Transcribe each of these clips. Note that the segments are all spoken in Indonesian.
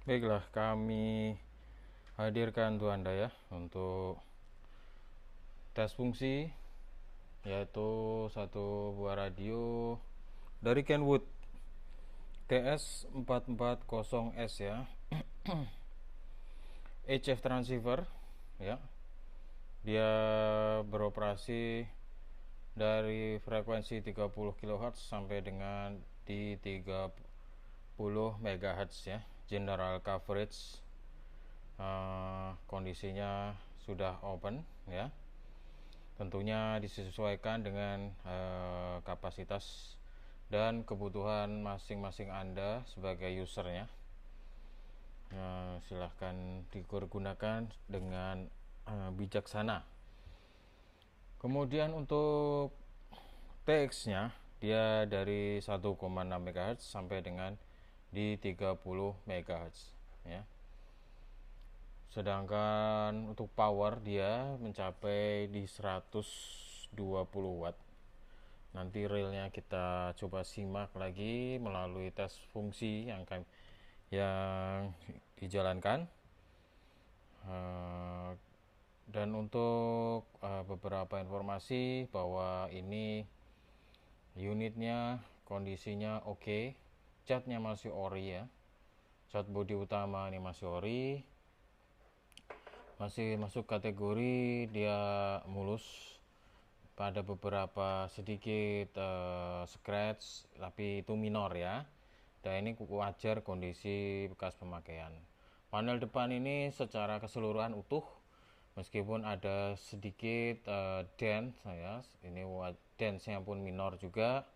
Baiklah, kami hadirkan untuk Anda ya untuk tes fungsi, yaitu satu buah radio dari Kenwood TS440S ya, HF transceiver ya. Dia beroperasi dari frekuensi 30 kHz sampai dengan di 30 MHz ya. General coverage, kondisinya sudah open ya. Tentunya disesuaikan dengan kapasitas dan kebutuhan masing-masing Anda sebagai usernya. Silahkan digunakan dengan bijaksana. Kemudian untuk TX nya dia dari 1,6 MHz sampai dengan di 30 MHz ya. Sedangkan untuk power dia mencapai di 120 watt. Nanti realnya kita coba simak lagi melalui tes fungsi yang dijalankan. Dan untuk beberapa informasi bahwa ini unitnya kondisinya oke, catnya masih ori ya. Cat bodi utama ini masih ori, masih masuk kategori dia mulus. Pada beberapa sedikit scratch, tapi itu minor ya. Dan ini wajar kondisi bekas pemakaian. Panel depan ini secara keseluruhan utuh, meskipun ada sedikit dent ya. Ini dentnya pun minor juga.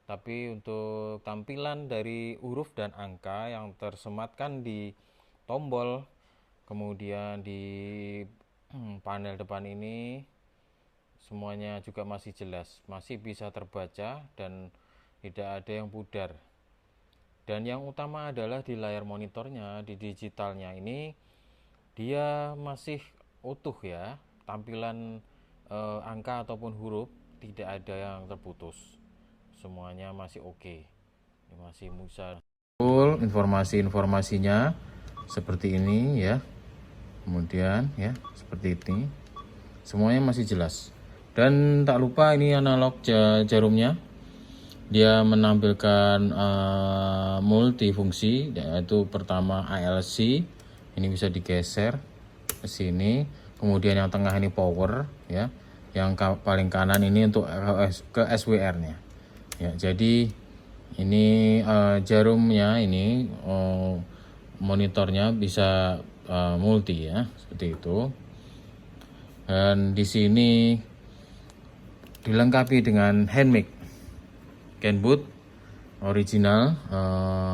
Tapi untuk tampilan dari huruf dan angka yang tersematkan di tombol, kemudian di panel depan ini semuanya juga masih jelas, masih bisa terbaca dan tidak ada yang pudar. Dan yang utama adalah di layar monitornya, di digitalnya ini dia masih utuh ya, tampilan angka ataupun huruf tidak ada yang terputus, semuanya masih oke. Ini masih bisa full informasinya seperti ini ya. Kemudian ya seperti ini, semuanya masih jelas. Dan tak lupa ini analog jarumnya, dia menampilkan multifungsi, yaitu pertama ALC, ini bisa digeser ke sini. Kemudian yang tengah ini power ya, yang paling kanan ini untuk ke SWR nya ya. Jadi ini jarumnya ini monitornya bisa multi ya, seperti itu. Dan di sini dilengkapi dengan hand mic Kenwood original,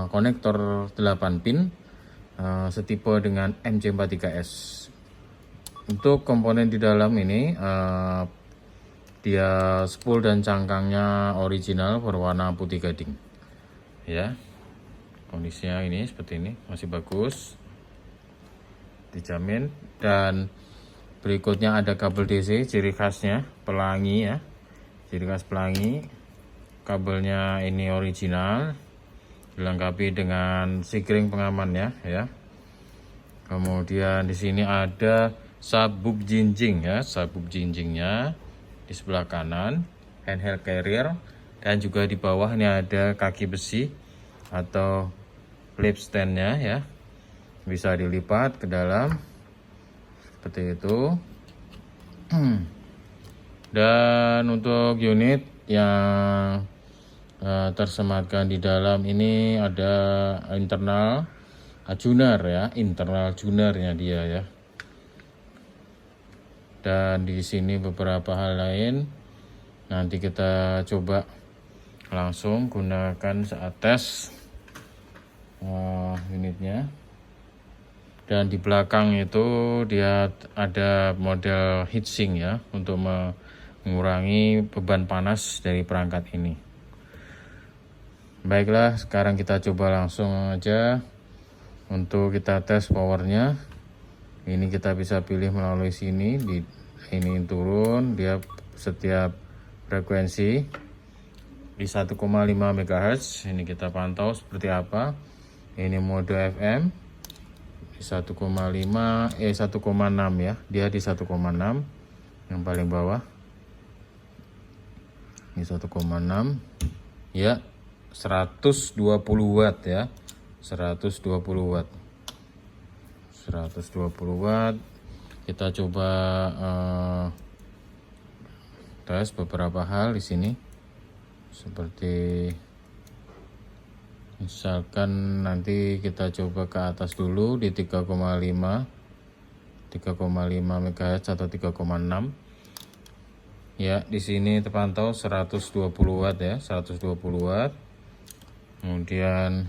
konektor 8 pin, setipe dengan MC43S. Untuk komponen di dalam ini dia spool dan cangkangnya original berwarna putih gading ya. Kondisinya ini seperti ini, masih bagus, dijamin. Dan berikutnya ada kabel DC, ciri khasnya pelangi ya, ciri khas pelangi. Kabelnya ini original, dilengkapi dengan sigring pengaman ya. Kemudian di sini ada sabuk jinjing ya, sabuk jinjingnya di sebelah kanan, handheld carrier. Dan juga di bawah ini ada kaki besi atau flip standnya ya, bisa dilipat ke dalam seperti itu. Dan untuk unit yang tersematkan di dalam ini ada internal tuner ya, internal tunernya dia ya. Dan di sini beberapa hal lain nanti kita coba langsung gunakan saat tes unitnya. Dan di belakang itu dia ada model heatsink ya, untuk mengurangi beban panas dari perangkat ini. Baiklah, sekarang kita coba langsung aja untuk kita tes powernya. Ini kita bisa pilih melalui sini, ini turun, dia setiap frekuensi di 1,5 MHz. Ini kita pantau seperti apa. Ini mode FM, 1,5 1,6 ya, dia di 1,6 yang paling bawah. Ini 1,6 ya, 120 watt ya, 120 watt 120 watt. Kita coba tes beberapa hal di sini, seperti misalkan nanti kita coba ke atas dulu di 3,5 MHz atau 3,6 ya. Di sini terpantau 120 watt ya, 120 watt. Kemudian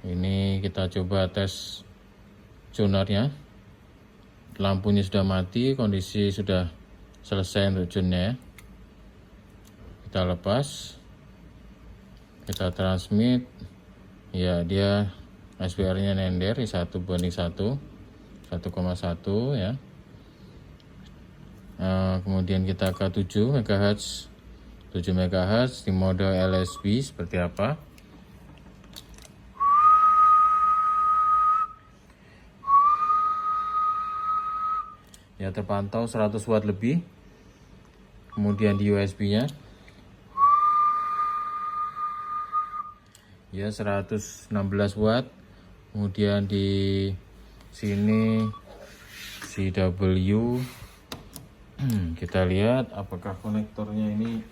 ini kita coba tes tunernya. Lampunya sudah mati, kondisi sudah selesai untuk tunnya. Kita lepas, kita transmit ya, dia SWR nya nender di 1:1, 1,1 ya. Kemudian kita ke 7 MHz di mode LSB seperti apa. Ya, terpantau 100 watt lebih. Kemudian di USB nya ya 116 watt. Kemudian di sini CW, kita lihat apakah konektornya ini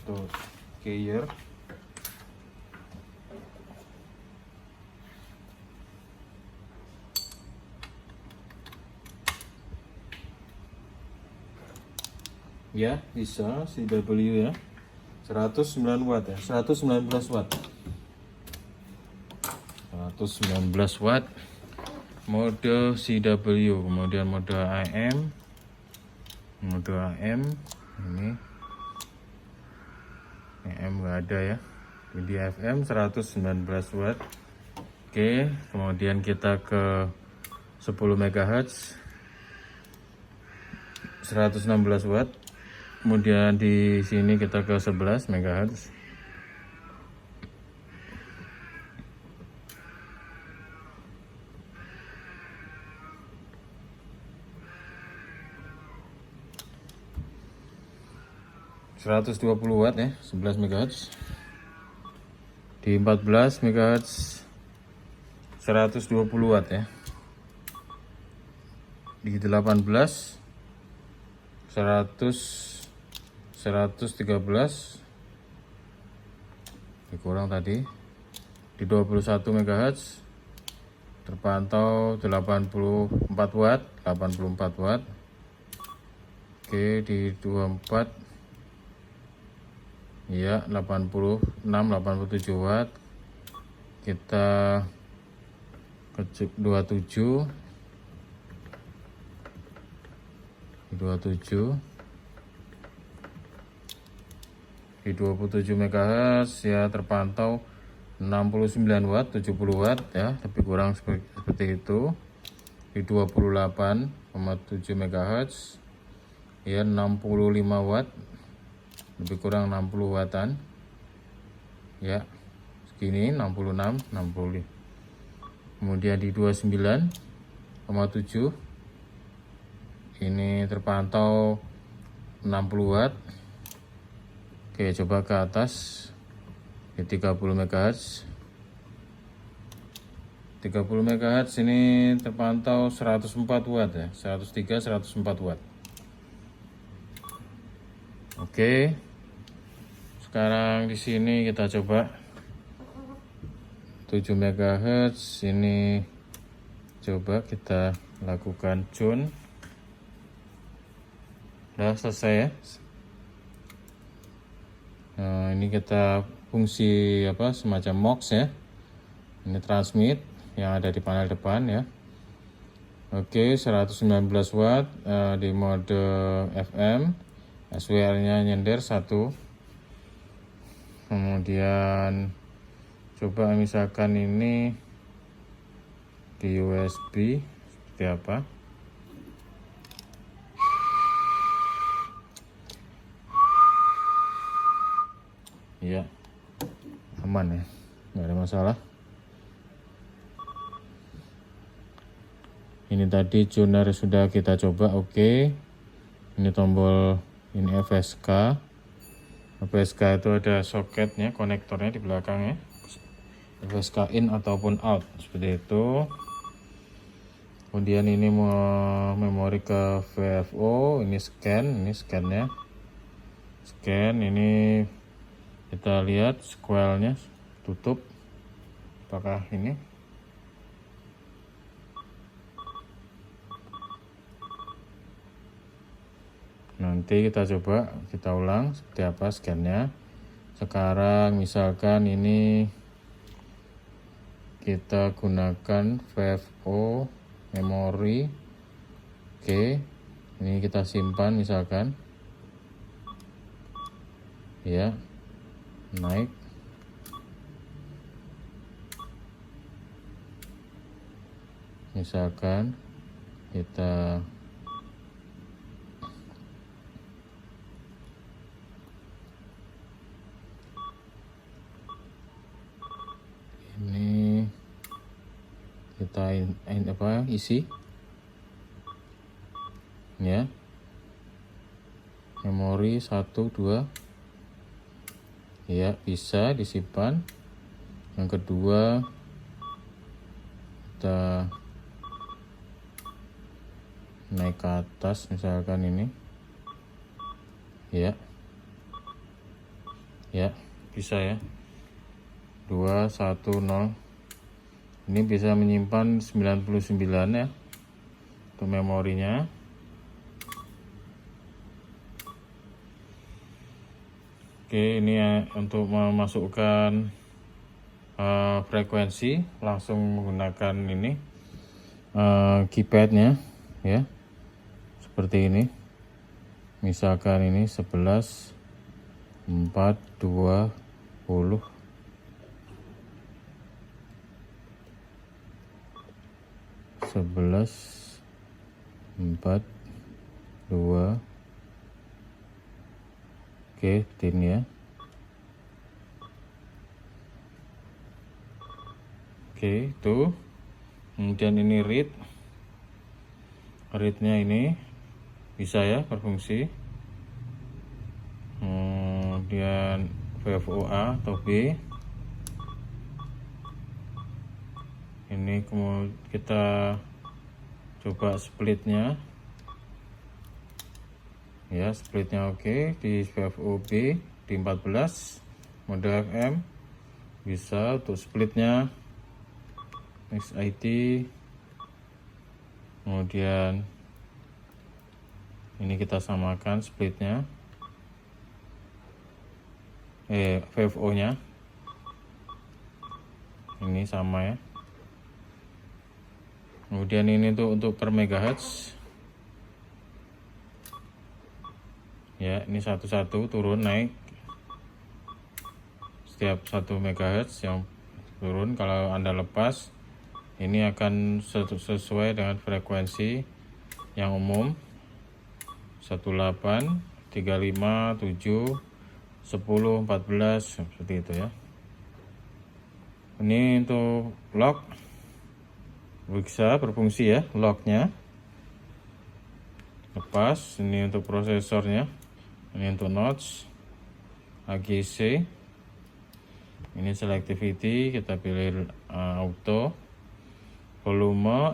untuk carrier. Ya, bisa CW ya, 109 watt ya, 119 watt 119 watt mode CW. Kemudian mode AM ini AM nggak ada ya. Di FM 119 watt. Oke, kemudian kita ke 10 MHz 116 watt. Kemudian di sini kita ke 11 MHz. ...120 watt ya, 11 MHz. Di 14 MHz 120 watt ya. Di 18 113 dikurang tadi. Di 21 MHz terpantau 84 watt. Oke, di 24 ya 87 watt. Kita ke 27 di 27 MHz ya, terpantau 69 watt, 70 watt ya, lebih kurang seperti itu. Di 28,7 MHz ya 65 watt, lebih kurang 60 wattan ya, segini 66 60. Kemudian di 29,7 ini terpantau 60 watt. Oke, coba ke atas di 30 MHz. 30 MHz ini terpantau 104 watt ya, 104 watt. Oke. Sekarang di sini kita coba 7 MHz ini, coba kita lakukan tune. Udah selesai ya. Nah, ini kita fungsi semacam MOX ya. Ini transmit yang ada di panel depan ya. Oke, 119 watt di mode FM. SWR-nya nyender 1. Kemudian coba misalkan ini di USB seperti apa. ya, aman ya, nggak ada masalah. Ini tadi tuner sudah kita coba, oke. Ini tombol, ini FSK. FSK itu ada soketnya, konektornya di belakangnya. FSK in ataupun out, seperti itu. Kemudian ini memori ke VFO, ini scannya. Scan, ini kita lihat squelnya tutup. Apakah ini? Nanti kita coba, kita ulang seperti apa scannya. Sekarang misalkan ini kita gunakan VFO memori. Oke, ini kita simpan misalkan ya, naik. Misalkan kita ini kita isi ya, memori 1 2 ya, bisa disimpan. Yang kedua kita naik ke atas misalkan ini ya, bisa ya, 2 1 0. Ini bisa menyimpan 99 ya untuk memorinya. Oke, ini ya untuk memasukkan frekuensi langsung menggunakan ini keypadnya ya, seperti ini. Misalkan ini 11 4 20 11 4 2. Oke, tin ya. Oke, itu. Kemudian ini readnya ini bisa ya berfungsi. Kemudian VFOA atau B. Ini kemudian kita coba splitnya ya, splitnya oke. Di VFOB di 14 mode FM bisa untuk splitnya XIT. Kemudian ini kita samakan splitnya VFO nya ini sama ya. Kemudian ini untuk per megahertz ya, ini satu-satu turun naik setiap 1 megahertz yang turun. Kalau Anda lepas ini akan sesuai dengan frekuensi yang umum 18 35 7 10 14 seperti itu ya. Ini untuk lock bisa berfungsi ya, locknya lepas. Ini untuk prosesornya, ini untuk notch AGC. Ini selectivity, kita pilih auto. Volume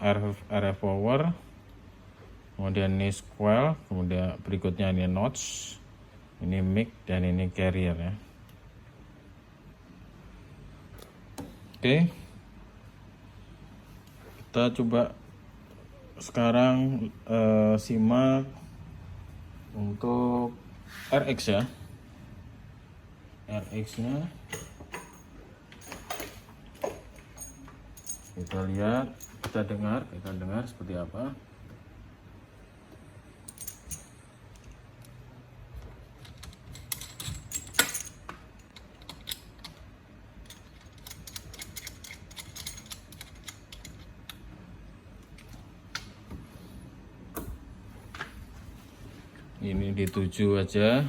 RF power, kemudian ini square, kemudian berikutnya ini notch, ini mic, dan ini carrier ya. Oke, kita coba sekarang simak untuk RX ya. RX nya kita lihat, kita dengar seperti apa. Ini di 7 aja.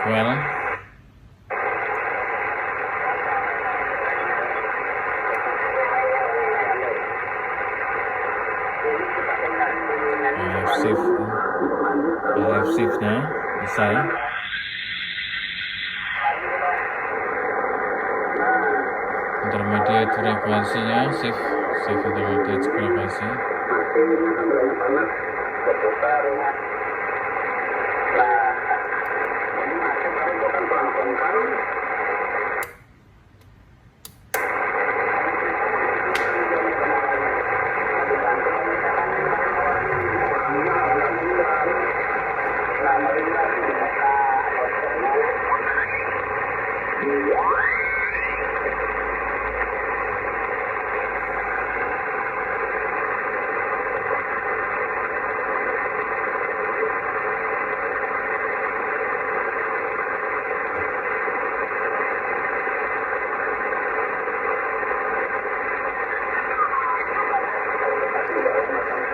fuel. RF shift-nya bisa ya. Intermediate frekuensinya shift intermediate frekuensi.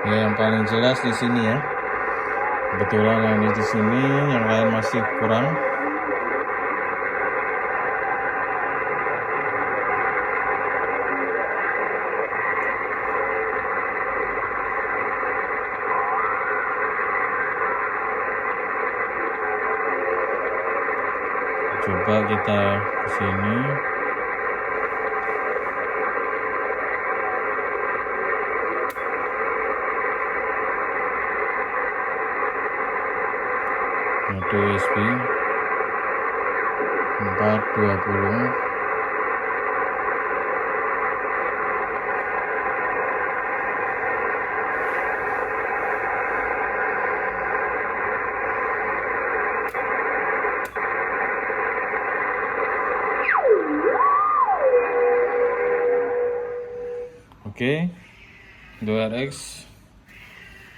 Ya, yang paling jelas di sini ya. Kebetulan ini di sini, yang lain masih kurang. Coba kita ke sini. Mode USB 420. Oke, 2RX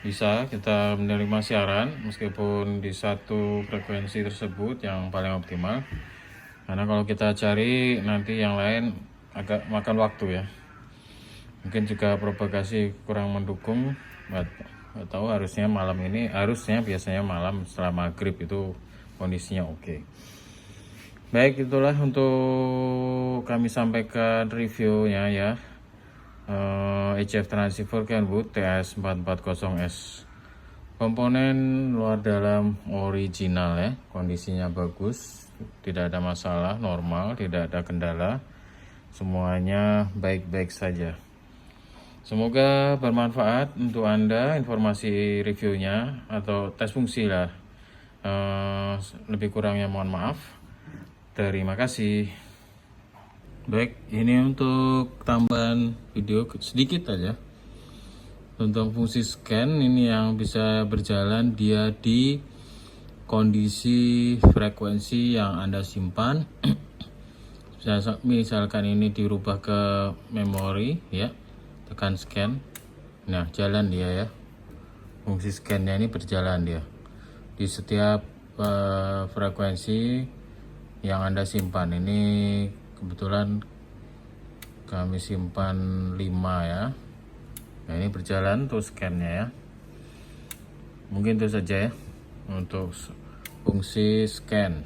bisa kita menerima siaran meskipun di satu frekuensi tersebut yang paling optimal, karena kalau kita cari nanti yang lain agak makan waktu ya. Mungkin juga propagasi kurang mendukung, nggak tahu. Harusnya malam ini, biasanya malam setelah maghrib itu kondisinya oke. Baik, itulah untuk kami sampaikan reviewnya ya. HF transceiver Kenwood TS440S, komponen luar dalam original ya, kondisinya bagus, tidak ada masalah, normal, tidak ada kendala, semuanya baik-baik saja. Semoga bermanfaat untuk Anda informasi reviewnya atau tes fungsi lah. Lebih kurangnya mohon maaf. Terima kasih. Baik, ini untuk tambahan video sedikit aja tentang fungsi scan ini yang bisa berjalan dia di kondisi frekuensi yang Anda simpan. Misalkan ini dirubah ke memori ya, tekan scan. Nah, jalan dia ya. Fungsi scan-nya ini berjalan dia di setiap frekuensi yang Anda simpan. Ini kebetulan kami simpan 5 ya. Nah, ini berjalan tuh scan-nya ya. Mungkin itu saja ya untuk fungsi scan.